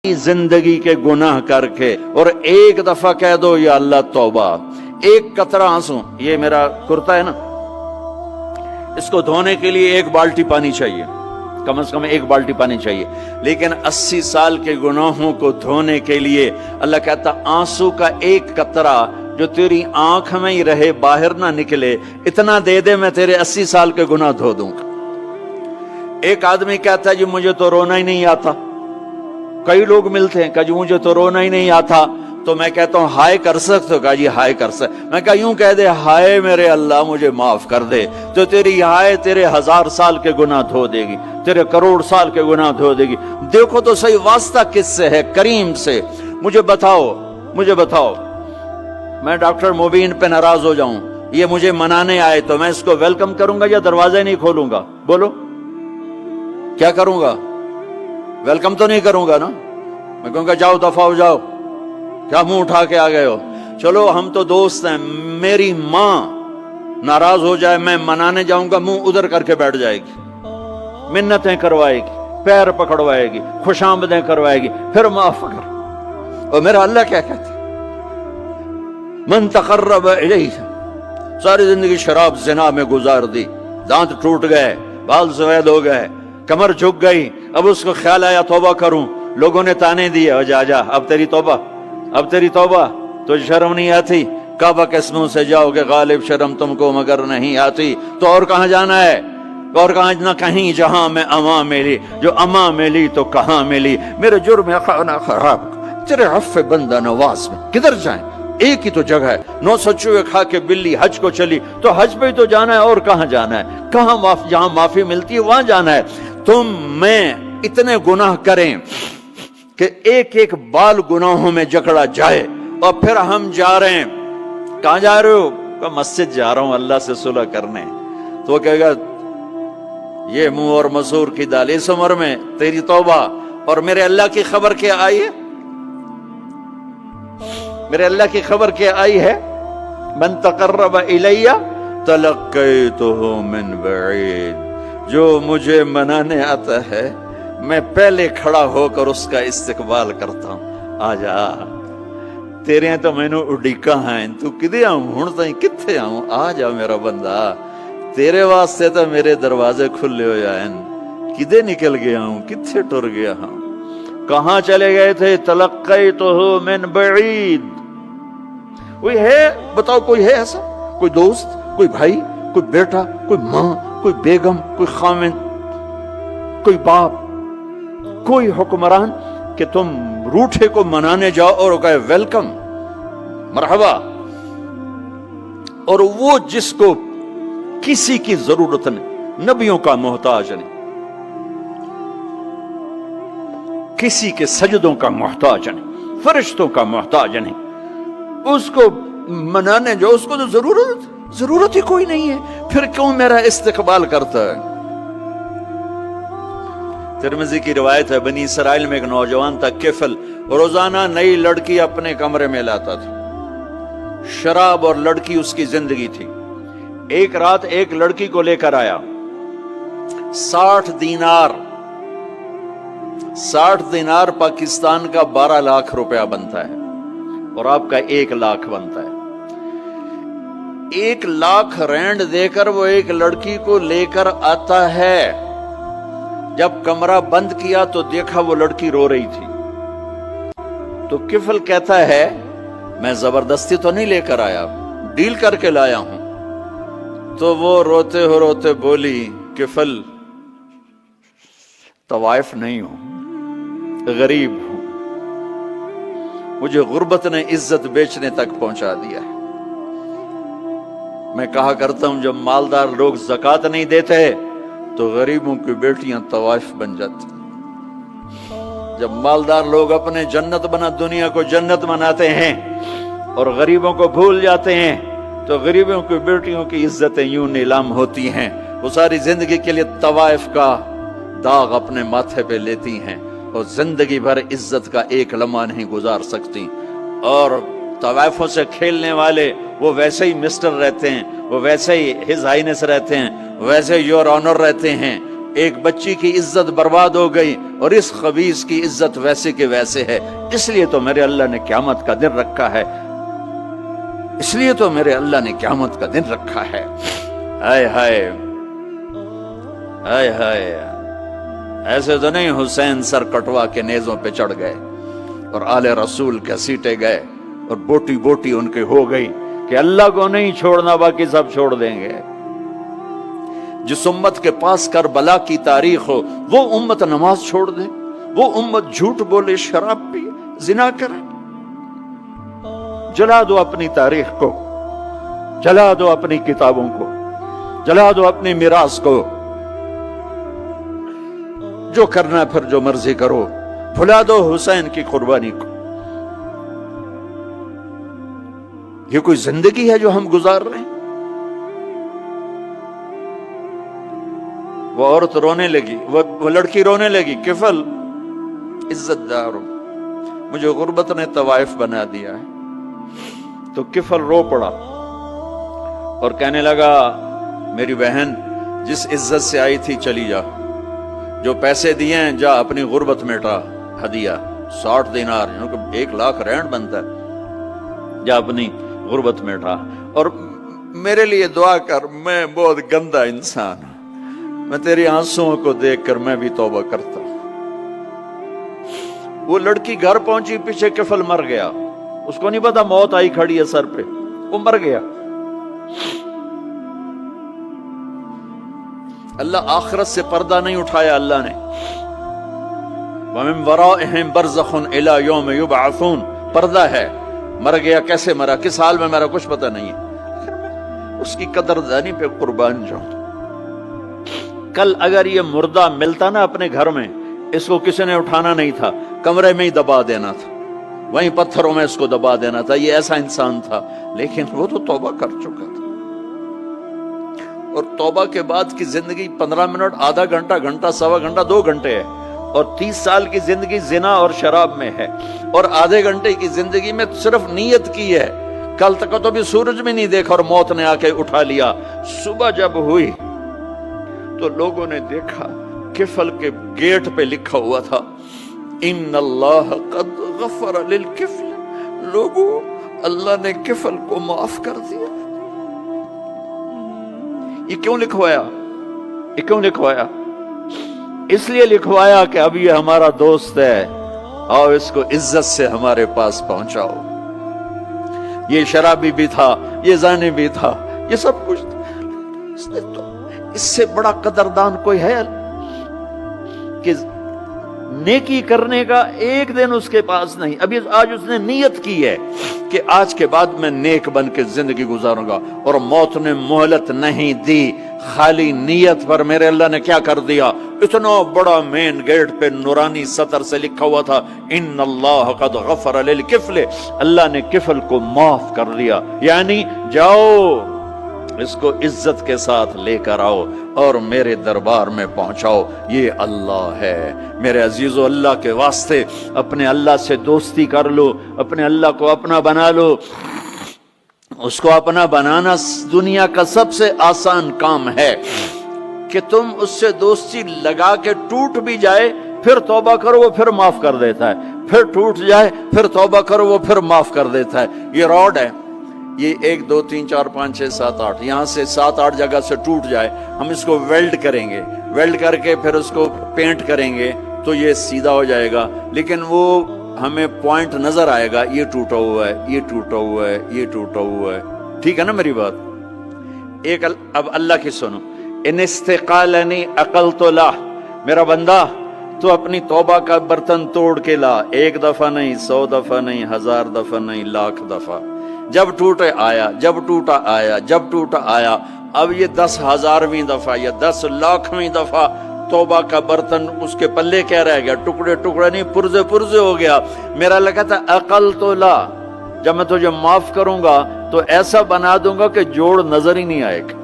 जिंदगी के गुनाह करके और एक दफा कह दो या अल्लाह तौबा, एक कतरा आंसू, ये मेरा कुर्ता है ना, इसको धोने के लिए एक बाल्टी पानी चाहिए, कम से कम एक बाल्टी पानी चाहिए, लेकिन 80 साल के गुनाहों को धोने के लिए अल्लाह कहता आंसू का एक कतरा जो तेरी आंख में ही रहे, बाहर ना निकले, इतना दे दे, मैं तेरे 80 साल के गुनाह धो दूंगा। एक आदमी कहता है जी मुझे तो रोना ही नहीं आता। कई लोग मिलते हैं, कहा जी मुझे तो रोना ही नहीं आता, तो मैं कहता हूँ हाय कर सकते हो? कहा जी हाय कर सकते। मैं कहा यूं कह दे, हाय मेरे अल्लाह मुझे माफ कर दे, तो तेरी हाय तेरे 1000 साल के गुनाह धो देगी, तेरे करोड़ साल के गुनाह धो देगी। देखो तो सही वास्ता किससे है? करीम से। मुझे बताओ मैं डॉक्टर मुबीन पे नाराज हो जाऊं, ये मुझे मनाने आए, तो मैं इसको वेलकम करूंगा या दरवाजा नहीं खोलूंगा? बोलो क्या करूंगा? वेलकम तो नहीं करूंगा ना, मैं कहूंगा जाओ दफा हो जाओ, क्या मुंह उठा के आ गए हो? चलो हम तो दोस्त हैं, मेरी माँ नाराज हो जाए, मैं मनाने जाऊंगा, मुंह उधर करके बैठ जाएगी, मिन्नतें करवाएगी, पैर पकड़वाएगी, खुशामदें करवाएगी, फिर माफ कर। और मेरा अल्लाह क्या कहता? मन तकर्रब इलैहि, सारी जिंदगी शराब ज़िना में गुजार दी, दांत टूट गए, बाल सफेद हो गए, कमर झुक गई, अब उसको ख्याल आया तौबा करूं, लोगों ने ताने दिए, जा जा अब तेरी तौबा, तो शर्म नहीं आती? काबा के मुंह से जाओगे गालिब, शर्म तुमको मगर नहीं आती, तो और कहां जाना है? और कहां ना कहीं जहां में अमा मिली, जो अमा मिली तो कहां मिली, मेरे जुर्म खाना खराब तेरे अफ़्फ़े बंदा नवाज में किधर जाएं? एक ही तो जगह है, 900 चूहे खा के बिल्ली हज को चली, तो हज पे ही तो जाना है, और कहां जाना है? कहां जहां माफी मिलती है वहां जाना है। तुम मैं इतने गुनाह करें कि एक एक बाल गुनाहों में जकड़ा जाए, और फिर हम जा रहे हैं, कहां जा रहे हो? मस्जिद जा रहा हूं अल्लाह से सुलह करने। तो कहेगा ये मुंह और मसूर की दाल, इस उम्र में तेरी तौबा, और मेरे अल्लाह की खबर क्या आई है? मेरे अल्लाह की खबर क्या आई है? मन तकर्रब इलैया तलक्कैतुहु मिन बईद, जो मुझे मनाने आता है मैं पहले खड़ा होकर उसका इस्तकबाल करता हूं। आजा तेरे तो मैनू उड़ीका है, तू किदे आऊं हुण ताईं, कित्थे आऊं? आ जा मेरा बंदा, तेरे वास्ते तो मेरे दरवाजे खुले हो जाएन, किदे निकल गया हूं, कित्थे टुर गया हूं, कहां चले गए थे? तलक्कैतुहु मिन बईद। कोई है बताओ, कोई है ऐसा? कोई दोस्त, कोई भाई, कोई बेटा, कोई माँ, कोई बेगम, कोई खामिन, कोई बाप, कोई हुक्मरान कि तुम रूठे को मनाने जाओ और कहे वेलकम, मरहबा, और वो जिसको किसी की जरूरत नहीं, नबियों का मोहताज नहीं, किसी के सजदों का मोहताज नहीं, फरिश्तों का मोहताज नहीं, उसको मनाने जाओ, उसको तो जरूरत ही कोई नहीं है, फिर क्यों मेरा इस्तकबाल करता है? तिरमिज़ी की रिवायत है, बनी इसराइल में एक नौजवान था किफल, रोजाना नई लड़की अपने कमरे में लाता था, शराब और लड़की उसकी जिंदगी थी। एक रात एक लड़की को लेकर आया, 60 दिनार पाकिस्तान का 12 लाख रुपया बनता है, और आपका 1 लाख बनता है। 1 लाख रैंड देकर वो एक लड़की को लेकर आता है। जब कमरा बंद किया तो देखा वो लड़की रो रही थी, तो किफल कहता है मैं जबरदस्ती तो नहीं लेकर आया, डील करके लाया हूं। तो वो रोते बोली, किफल तवाइफ नहीं हूं, गरीब हूं, मुझे गुर्बत ने इज्जत बेचने तक पहुंचा दिया है। मैं कहा करता हूं जब मालदार लोग ज़कात नहीं देते तो गरीबों की बेटियां तवाइफ बन जाती। जब मालदार लोग अपने जन्नत बना दुनिया को जन्नत बनाते हैं और गरीबों को भूल जाते हैं, तो गरीबों की बेटियों की इज्जतें यूं नीलाम होती हैं। वो सारी जिंदगी के लिए तवाइफ का दाग अपने माथे पे लेती हैं और जिंदगी भर इज्जत का एक लम्हा नहीं गुजार सकती। और तवाइफों से खेलने वाले वो वैसे ही मिस्टर रहते हैं, वो वैसे ही हिज हाइनेस रहते हैं, वैसे योर ऑनर रहते हैं, ایک بچی کی عزت برباد ہو گئی اور اس خبیث کی عزت ویسے کے ویسے ہے، اس لیے تو میرے اللہ نے قیامت کا دن رکھا ہے، اس لیے تو میرے اللہ نے قیامت کا دن رکھا ہے۔ ہائے ہائے ہائے ہائے، ایسے تو نہیں حسین سر کٹوا کے نیزوں پہ چڑھ گئے اور آل رسول کے سیٹے گئے اور بوٹی بوٹی ان کے ہو گئی کہ اللہ کو نہیں چھوڑنا باقی سب چھوڑ دیں گے۔ جس امت کے پاس کربلا کی تاریخ ہو وہ امت نماز چھوڑ دے، وہ امت جھوٹ بولے، شراب پی، زنا کرے۔ جلا دو اپنی تاریخ کو، جلا دو اپنی کتابوں کو، جلا دو اپنی میراث کو، جو کرنا پھر جو مرضی کرو، بھلا دو حسین کی قربانی کو۔ یہ کوئی زندگی ہے جو ہم گزار رہے ہیں؟ وہ عورت رونے لگی، وہ لڑکی رونے لگی، کفل عزت دار ہو، مجھے غربت نے طوائف بنا دیا ہے۔ تو کفل رو پڑا اور کہنے لگا میری بہن جس عزت سے آئی تھی چلی جا، جو پیسے دیے ہیں جا اپنی غربت میٹا، ہدیہ 60 دینار، 1 لاکھ رینڈ بنتا ہے، جا اپنی غربت میٹا اور میرے لیے دعا کر، میں بہت گندا انسان ہوں، میں تیری آنسوؤں کو دیکھ کر میں بھی توبہ کرتا ہوں۔ وہ لڑکی گھر پہنچی، پیچھے کفل مر گیا، اس کو نہیں پتا موت آئی کھڑی ہے سر پہ، وہ مر گیا۔ اللہ آخرت سے پردہ نہیں اٹھایا اللہ نے۔ وَمِن وَرَائِهِمْ بَرْزَخٌ إِلَى يَوْمِ يُبْعَثُونَ، پردہ ہے، مر گیا، کیسے مرا، کس حال میں مرا، کچھ پتہ نہیں ہے، اس کی قدردانی پہ قربان جاؤں۔ کل اگر یہ مردہ ملتا نا اپنے گھر میں، اس کو کسی نے اٹھانا نہیں تھا، کمرے میں ہی دبا دینا تھا، وہیں پتھروں میں اس کو دبا دینا تھا، یہ ایسا انسان تھا، لیکن وہ تو توبہ کر چکا تھا۔ اور توبہ کے بعد کی زندگی 15 منٹ، آدھا گھنٹہ، گھنٹہ، سوا گھنٹہ، 2 گھنٹے ہے، اور 30 سال کی زندگی زنا اور شراب میں ہے، اور آدھے گھنٹے کی زندگی میں صرف نیت کی ہے۔ کل تک تو بھی سورج میں نہیں دیکھا اور موت نے آ کے اٹھا لیا۔ صبح جب ہوئی تو لوگوں نے دیکھا کفل کے گیٹ پہ لکھا ہوا تھا ان اللہ قد غفر للکفل، لوگوں اللہ نے کفل کو معاف کر دیا۔ یہ کیوں لکھوایا؟ یہ کیوں لکھوایا؟ اس لیے لکھوایا کہ اب یہ ہمارا دوست ہے، آؤ اس کو عزت سے ہمارے پاس پہنچاؤ۔ یہ شرابی بھی تھا، یہ زانی بھی تھا، یہ سب کچھ تھا۔ اس سے بڑا قدردان کوئی ہے کہ نیکی کرنے کا ایک دن اس کے پاس نہیں؟ ابھی آج اس نے نیت کی ہے کہ آج کے بعد میں نیک بن کے زندگی گزاروں گا، اور موت نے مہلت نہیں دی۔ خالی نیت پر میرے اللہ نے کیا کر دیا، اتنا بڑا مین گیٹ پہ نورانی سطر سے لکھا ہوا تھا ان اللہ قد غفر للکفل، اللہ نے کفل کو معاف کر دیا، یعنی جاؤ اس کو عزت کے ساتھ لے کر آؤ اور میرے دربار میں پہنچاؤ۔ یہ اللہ ہے میرے عزیزو، اللہ کے واسطے اپنے اللہ سے دوستی کر لو، اپنے اللہ کو اپنا بنا لو۔ اس کو اپنا بنانا دنیا کا سب سے آسان کام ہے کہ تم اس سے دوستی لگا کے ٹوٹ بھی جائے پھر توبہ کرو وہ پھر معاف کر دیتا ہے، پھر ٹوٹ جائے پھر توبہ کرو وہ پھر معاف کر دیتا ہے۔ یہ راڈ ہے، یہ 1 2 3 4 5 6 7 8 یہاں سے 7 8 جگہ سے ٹوٹ جائے، ہم اس کو ویلڈ کریں گے، ویلڈ کر کے پھر اس کو پینٹ کریں گے تو یہ سیدھا ہو جائے گا، لیکن وہ ہمیں پوائنٹ نظر آئے گا، یہ ٹوٹا ہوا ہے، یہ ٹوٹا ہوا ہے، یہ ٹوٹا ہوا ہے۔ ٹھیک ہے نا میری بات؟ ایک اب اللہ کی سنو، ان استقالنی عقلت له، میرا بندہ تو اپنی توبہ کا برتن توڑ کے لا، 1 دفعہ نہیں، 100 دفعہ نہیں، 1000 دفعہ نہیں، 1,00,000 دفعہ۔ جب ٹوٹے آیا، جب ٹوٹا آیا، جب ٹوٹا آیا، اب یہ 10,000ویں دفعہ یا 10,00,000ویں دفعہ توبہ کا برتن اس کے پلے کیا رہ گیا، ٹکڑے ٹکڑے نہیں، پرزے پرزے ہو گیا۔ میرا لگا تھا عقل تو لا، جب میں تجھے معاف کروں گا تو ایسا بنا دوں گا کہ جوڑ نظر ہی نہیں آئے گا۔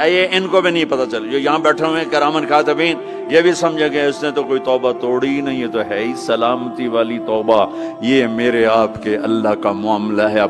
یہ ان کو بھی نہیں پتا چل، جو یہاں بیٹھے ہوئے کرامن کاتبین یہ بھی سمجھے گئے اس نے تو کوئی توبہ توڑی ہی نہیں، یہ تو ہے ہی سلامتی والی توبہ۔ یہ میرے آپ کے اللہ کا معاملہ ہے۔